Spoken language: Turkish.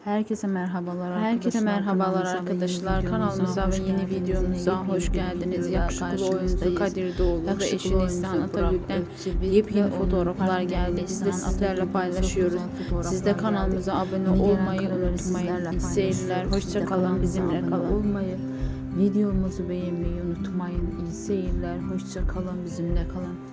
Herkese merhabalar arkadaşlar. Kanalımıza ve yeni videomuza hoş geldiniz. Yakışıklı oyuncu Kadir Doğulu ve eşi Neslihan Atabük'ten yepyeni fotoğraflar geldi. Sizlerle paylaşıyoruz. Siz de kanalımıza abone olmayı unutmayın. İyi seyirler. Hoşça kalın. Bizimle kalın. Videomuzu beğenmeyi unutmayın. İyi seyirler. Hoşça kalın. Bizimle kalın.